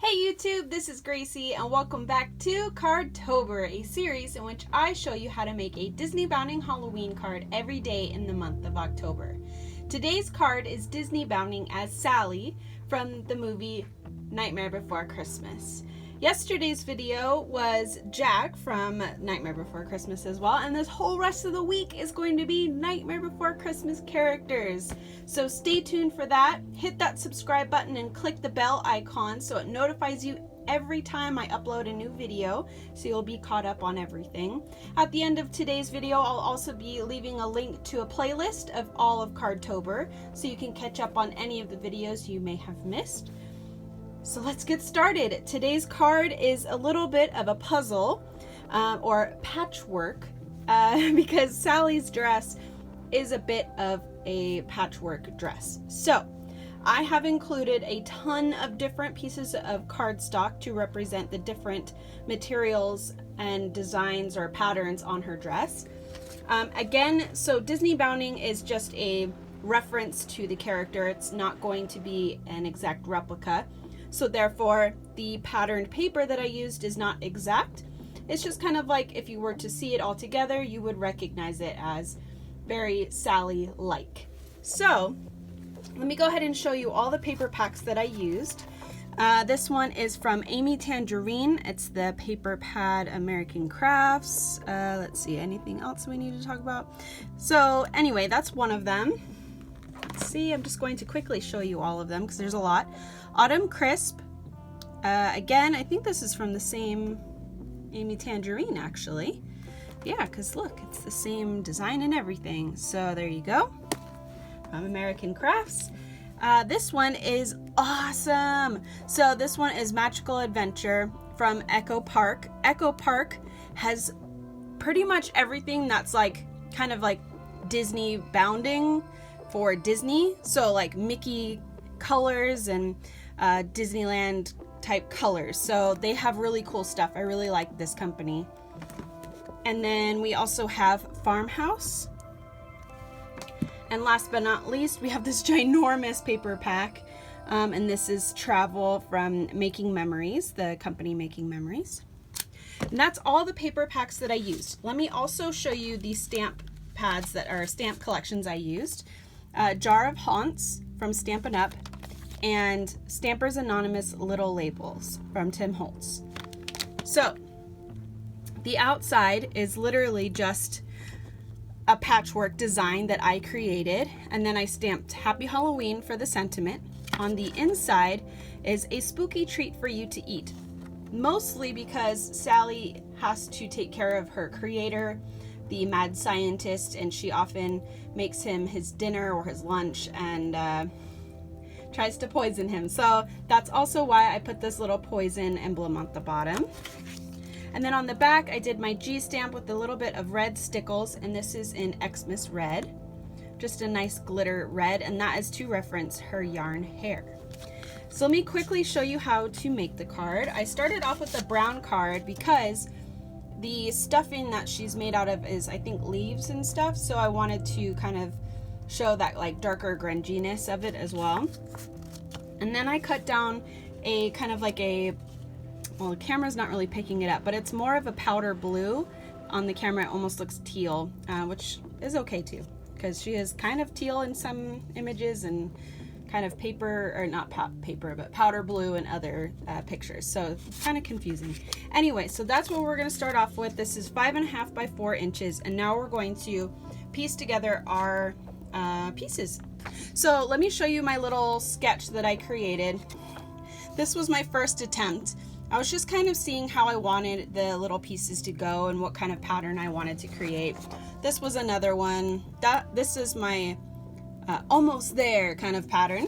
Hey YouTube, this is Gracie and welcome back to Card-tober, a series in which I show you how to make a Disneybounding Halloween card every day in the month of October. Today's card is Disneybounding as Sally from the movie Nightmare Before Christmas. Yesterday's video was Jack from Nightmare Before Christmas as well, and this whole rest of the week is going to be Nightmare Before Christmas characters. So stay tuned for that. Hit that subscribe button and click the bell icon so it notifies you every time I upload a new video, so you'll be caught up on everything. At the end of today's video, I'll also be leaving a link to a playlist of all of Card-tober so you can catch up on any of the videos you may have missed. So let's get started. Today's card is a little bit of a puzzle or patchwork because Sally's dress is a bit of a patchwork dress. So I have included a ton of different pieces of cardstock to represent the different materials and designs or patterns on her dress. Again, so Disneybounding is just a reference to the character. It's not going to be an exact replica. So therefore, the patterned paper that I used is not exact. It's just kind of like if you were to see it all together, you would recognize it as very Sally-like. So let me go ahead and show you all the paper packs that I used. This one is from Tangerine. It's the paper pad American Crafts. Let's see, anything else we need to talk about? So anyway, that's one of them. Let's see, I'm just going to quickly show you all of them because there's a lot. Autumn Crisp. Again, I think this is from the same Tangerine actually. Yeah, because look, it's the same design and everything. So there you go. From American Crafts. This one is awesome. So this one is Magical Adventure from Echo Park. Echo Park has pretty much everything that's like kind of like Disneybounding for Disney. So like Mickey colors and Disneyland type colors. So they have really cool stuff. I really like this company. And then we also have Farmhouse. And last but not least, we have this ginormous paper pack. And this is Travel from Making Memories, the company Making Memories. And that's all the paper packs that I used. Let me also show you the stamp pads that are stamp collections I used. Jar of Haunts from Stampin' Up! And Stampers Anonymous Little Labels from Tim Holtz. So the outside is literally just a patchwork design that I created, and then I stamped Happy Halloween for the sentiment. On the inside is a spooky treat for you to eat, mostly because Sally has to take care of her creator, the mad scientist, and she often makes him his dinner or his lunch and tries to poison him. So that's also why I put this little poison emblem on the bottom. And then on the back, I did my G stamp with a little bit of red Stickles, and this is in Xmas Red. Just a nice glitter red, and that is to reference her yarn hair. So let me quickly show you how to make the card. I started off with a brown card because the stuffing that she's made out of is, I think, leaves and stuff, so I wanted to kind of show that like darker grunginess of it as well. And then I cut down a kind of like a, well, the camera's not really picking it up, but it's more of a powder blue. On the camera it almost looks teal, which is okay too, because she is kind of teal in some images and kind of paper, or not paper, but powder blue in other pictures. So it's kind of confusing. Anyway, so that's what we're going to start off with. This is 5.5 by 4 inches, and now we're going to piece together our pieces. So let me show you my little sketch that I created. This was my first attempt. I was just kind of seeing how I wanted the little pieces to go and what kind of pattern I wanted to create. This was another one. This is my almost there kind of pattern.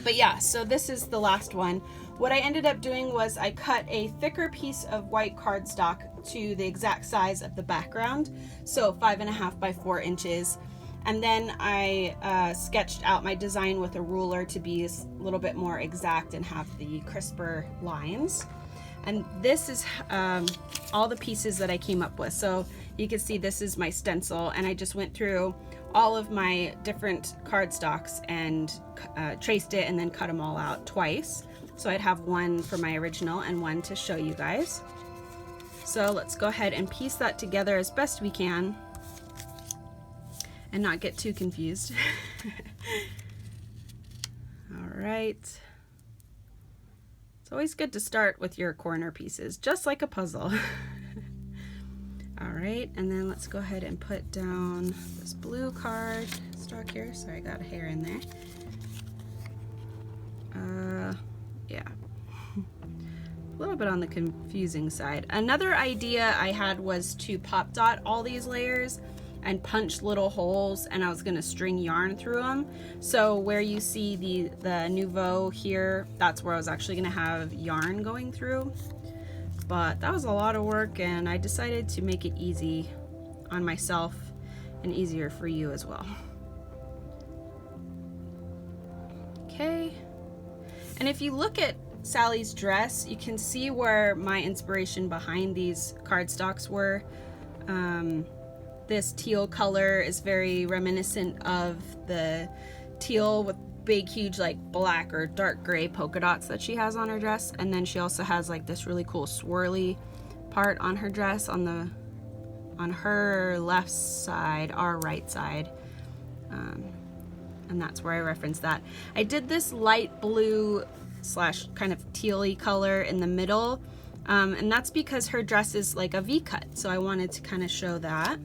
But yeah, so this is the last one. What I ended up doing was I cut a thicker piece of white cardstock to the exact size of the background, so 5.5 by 4 inches. And then I sketched out my design with a ruler to be a little bit more exact and have the crisper lines. And this is all the pieces that I came up with. So you can see this is my stencil, and I just went through all of my different cardstocks and traced it and then cut them all out twice. So I'd have one for my original and one to show you guys. So let's go ahead and piece that together as best we can and not get too confused. All right. It's always good to start with your corner pieces, just like a puzzle. All right, and then let's go ahead and put down this blue card stock here. Sorry, I got a hair in there. Yeah. A little bit on the confusing side. Another idea I had was to pop dot all these layers and punch little holes, and I was gonna string yarn through them. So where you see the Nuvo here, that's where I was actually gonna have yarn going through. But that was a lot of work, and I decided to make it easy on myself and easier for you as well. Okay. And if you look at Sally's dress, you can see where my inspiration behind these cardstocks were. This teal color is very reminiscent of the teal with big, huge, like black or dark gray polka dots that she has on her dress. And then she also has like this really cool swirly part on her dress on her left side, our right side. And that's where I referenced that. I did this light blue / kind of teal-y color in the middle, and that's because her dress is like a V-cut, so I wanted to kind of show that.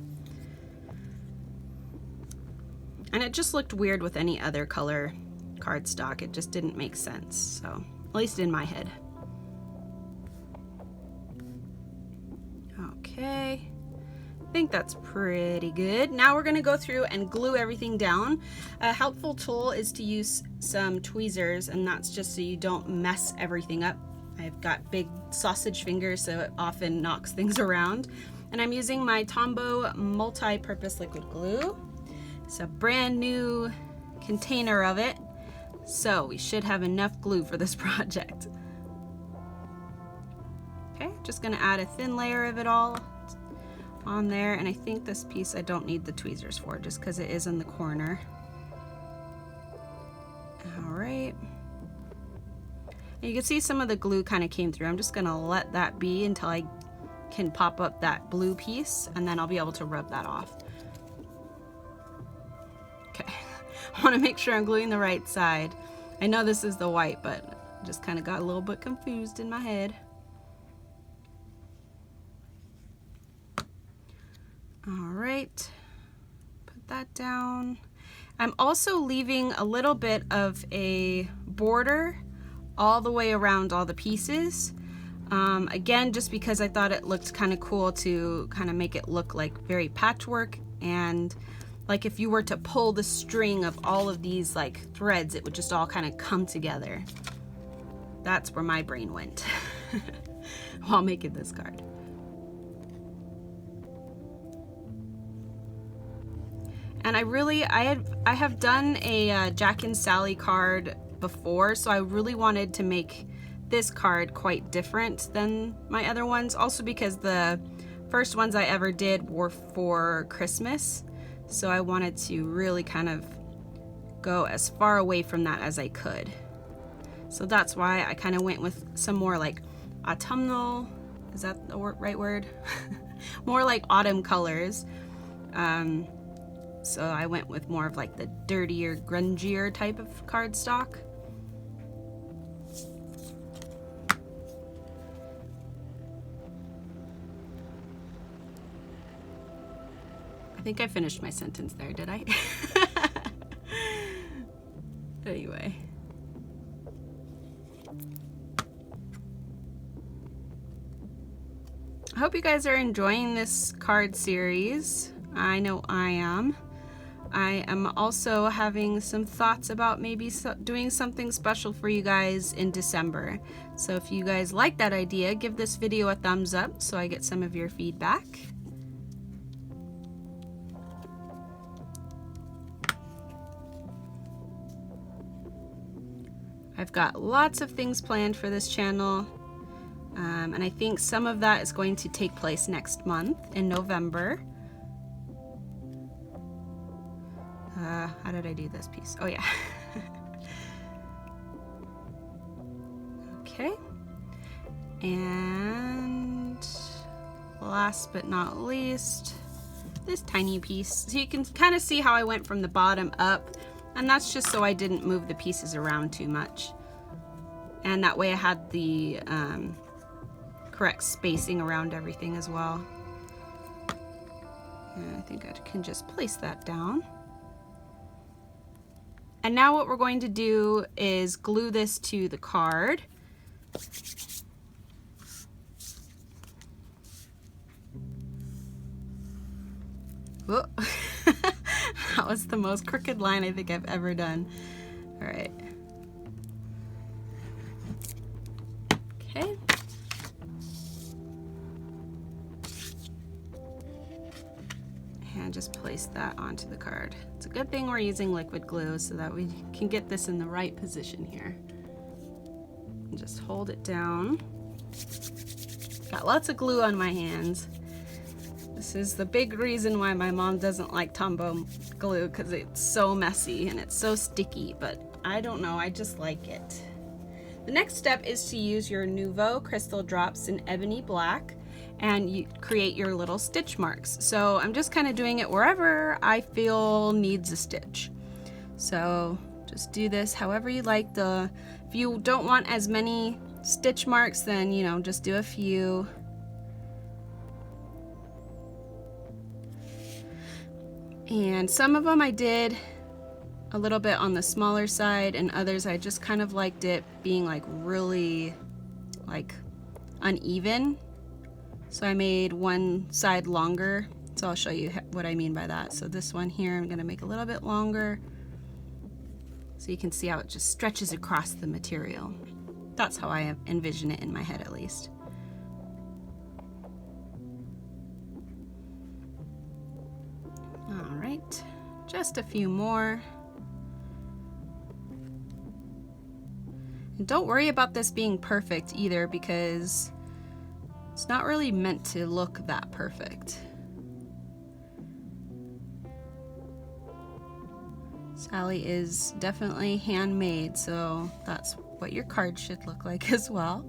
And it just looked weird with any other color cardstock. It just didn't make sense, so at least in my head. Okay, I think that's pretty good. Now we're gonna go through and glue everything down. A helpful tool is to use some tweezers, and that's just so you don't mess everything up. I've got big sausage fingers, so it often knocks things around. And I'm using my Tombow multi-purpose liquid glue. It's a brand new container of it, so we should have enough glue for this project. Okay, just gonna add a thin layer of it all on there, and I think this piece I don't need the tweezers for, just because it is in the corner. All right. And you can see some of the glue kind of came through. I'm just gonna let that be until I can pop up that blue piece, and then I'll be able to rub that off. Okay, I want to make sure I'm gluing the right side. I know this is the white, but just kind of got a little bit confused in my head. All right, put that down. I'm also leaving a little bit of a border all the way around all the pieces. Again, just because I thought it looked kind of cool to kind of make it look like very patchwork, and like if you were to pull the string of all of these like threads, it would just all kind of come together. That's where my brain went while making this card. And I have done a Jack and Sally card before, so I really wanted to make this card quite different than my other ones, also because the first ones I ever did were for Christmas, so I wanted to really kind of go as far away from that as I could. So that's why I kind of went with some more like autumnal, is that the right word? More like autumn colors. So I went with more of like the dirtier, grungier type of cardstock. I think I finished my sentence there, did I? Anyway. I hope you guys are enjoying this card series. I know I am. I am also having some thoughts about maybe doing something special for you guys in December. So if you guys like that idea, give this video a thumbs up so I get some of your feedback. I've got lots of things planned for this channel, and I think some of that is going to take place next month in November. How did I do this piece? Oh yeah. Okay. And last but not least, this tiny piece. So you can kind of see how I went from the bottom up, and that's just so I didn't move the pieces around too much. And that way I had the correct spacing around everything as well. And I think I can just place that down. And now what we're going to do is glue this to the card. Whoa. That was the most crooked line I think I've ever done. All right. Okay. And just place that onto the card. It's a good thing we're using liquid glue so that we can get this in the right position here. And just hold it down. Got lots of glue on my hands. This is the big reason why my mom doesn't like Tombow glue, because it's so messy and it's so sticky, but I don't know, I just like it. The next step is to use your Nuvo crystal drops in Ebony Black and you create your little stitch marks. So I'm just kind of doing it wherever I feel needs a stitch. So just do this however you like. If you don't want as many stitch marks, then you know, just do a few. And some of them I did a little bit on the smaller side, and others I just kind of liked it being like really like uneven. So I made one side longer. So I'll show you what I mean by that. So this one here, I'm gonna make a little bit longer so you can see how it just stretches across the material. That's how I envision it in my head, at least. All right, just a few more. And don't worry about this being perfect either, because it's not really meant to look that perfect. Sally is definitely handmade, so that's what your card should look like as well.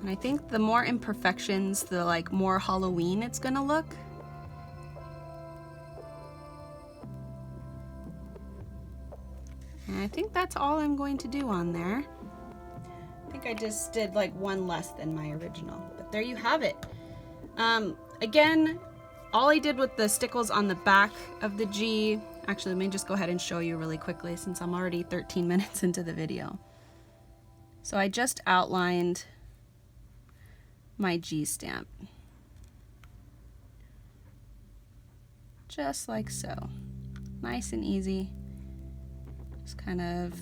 And I think the more imperfections, the like more Halloween it's gonna look. And I think that's all I'm going to do on there. I think I just did like one less than my original, but there you have it. Again, all I did with the stickles on the back of the G, actually let me just go ahead and show you really quickly since I'm already 13 minutes into the video. So I just outlined my G stamp. Just like so. Nice and easy. Just kind of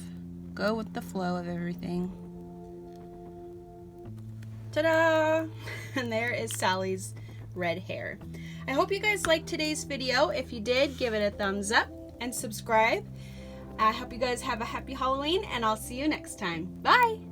go with the flow of everything. Ta-da! And there is Sally's red hair. I hope you guys liked today's video. If you did, give it a thumbs up and subscribe. I hope you guys have a happy Halloween, and I'll see you next time. Bye!